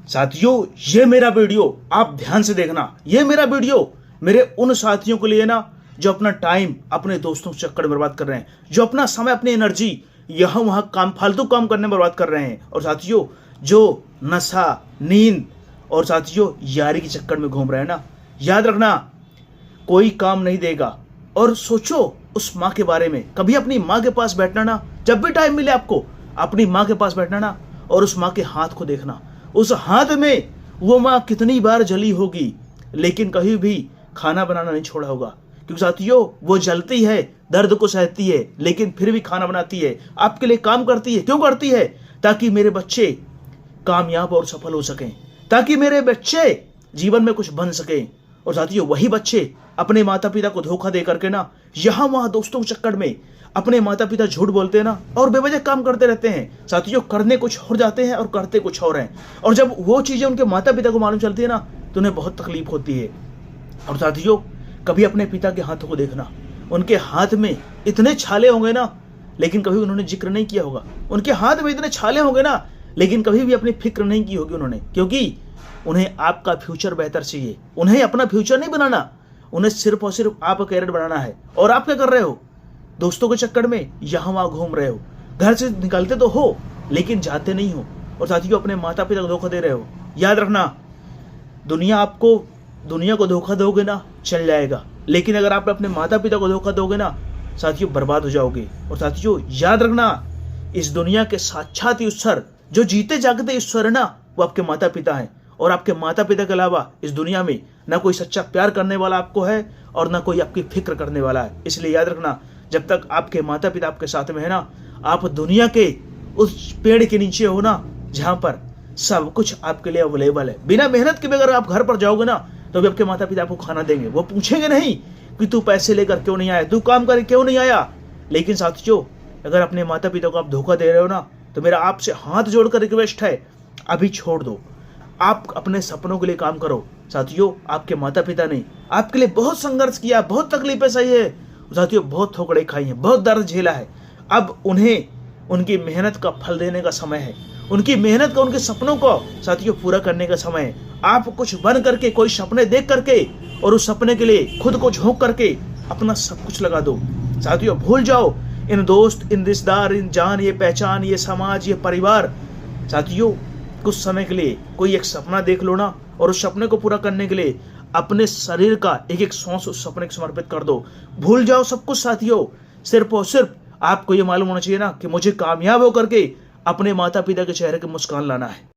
साथियों, ये मेरा वीडियो आप ध्यान से देखना। ये मेरा वीडियो मेरे उन साथियों के लिए ना जो अपना टाइम अपने दोस्तों के चक्कर में बर्बाद कर रहे हैं, जो अपना समय अपनी एनर्जी यहाँ वहाँ काम फालतू काम करने में बर्बाद कर रहे हैं, और साथियों जो नशा नींद और साथियों यारी के चक्कर में घूम रहे हैं ना, याद रखना कोई काम नहीं देगा। और सोचो उस माँ के बारे में, कभी अपनी माँ के पास बैठना ना, जब भी टाइम मिले आपको अपनी माँ के पास बैठना ना, और उस माँ के हाथ को देखना। उस हाथ में वो माँ कितनी बार जली होगी, लेकिन कभी भी खाना बनाना नहीं छोड़ा होगा। क्योंकि साथियों वो जलती है, दर्द को सहती है, लेकिन फिर भी खाना बनाती है, आपके लिए काम करती है। क्यों करती है? ताकि मेरे बच्चे कामयाब और सफल हो सकें, ताकि मेरे बच्चे जीवन में कुछ बन सकें। और साथियों वही बच्चे अपने माता पिता को धोखा दे करके ना यहाँ वहाँ दोस्तों के चक्कर में अपने माता पिता झूठ बोलते हैं ना, और बेवजह काम करते रहते हैं। साथियों करने कुछ और जाते हैं और करते कुछ और हैं, और जब वो चीजें उनके माता पिता को मालूम चलती है ना तो उन्हें बहुत तकलीफ होती है। और साथियों कभी अपने पिता के हाथों को देखना, उनके हाथ में इतने छाले होंगे ना, लेकिन कभी उन्होंने जिक्र नहीं किया होगा। उनके हाथ में इतने छाले होंगे ना, लेकिन कभी भी अपनी फिक्र नहीं की होगी उन्होंने, क्योंकि उन्हें आपका फ्यूचर बेहतर चाहिए। उन्हें अपना फ्यूचर नहीं बनाना, उन्हें सिर्फ और सिर्फ आपका कैरियर बनाना है। और आप क्या कर रहे हो? दोस्तों के चक्कर में यहाँ वहाँ घूम रहे हो, घर से निकलते तो हो लेकिन जाते नहीं हो, और साथियों अपने माता पिता को धोखा दे रहे हो। याद रखना दुनिया को धोखा दोगे ना चल जाएगा, लेकिन अगर आप अपने माता पिता को धोखा दोगे ना साथियों बर्बाद हो जाओगे। और साथियों याद रखना इस दुनिया के साक्षात ईश्वर, जो जीते जागते ईश्वर है ना, वो आपके माता पिता हैं। और आपके माता पिता के अलावा इस दुनिया में ना कोई सच्चा प्यार करने वाला आपको है और ना कोई आपकी फिक्र करने वाला है। इसलिए याद रखना जब तक आपके माता पिता आपके साथ में है ना, आप दुनिया के उस पेड़ के नीचे हो ना जहां पर सब कुछ आपके लिए अवेलेबल है। बिना मेहनत के भी अगर आप घर पर जाओगे ना तो भी आपके माता पिता आपको खाना देंगे। वो पूछेंगे नहीं कि तू पैसे लेकर क्यों नहीं आया, तू काम कर क्यों नहीं आया। लेकिन साथियों अगर अपने माता पिता को आप धोखा दे रहे हो ना, तो मेरा आपसे हाथ जोड़कर रिक्वेस्ट है, अभी छोड़ दो, आप अपने सपनों के लिए काम करो। साथियों आपके माता पिता ने आपके लिए बहुत संघर्ष किया, बहुत तकलीफें सही है साथियों, बहुत ठोकरें खाई हैं, बहुत दर्द झेला है। अब उन्हें उनकी मेहनत का फल देने का समय है, उनकी मेहनत का, उनके सपनों को साथियों पूरा करने का समय है। आप कुछ बन करके, कोई सपने देख करके और उस सपने के लिए खुद को झोंक करके अपना सब कुछ लगा दो। साथियों भूल जाओ इन दोस्त, इन रिश्तेदार, इन जान, ये पहचान, ये समाज, ये परिवार। साथियों कुछ समय के लिए कोई एक सपना देख लो ना, और उस सपने को पूरा करने के लिए अपने शरीर का एक एक सांस उस सपने को समर्पित कर दो। भूल जाओ सब कुछ साथियों, सिर्फ और सिर्फ आपको ये मालूम होना चाहिए ना कि मुझे कामयाब होकर के अपने माता पिता के चेहरे की मुस्कान लाना है।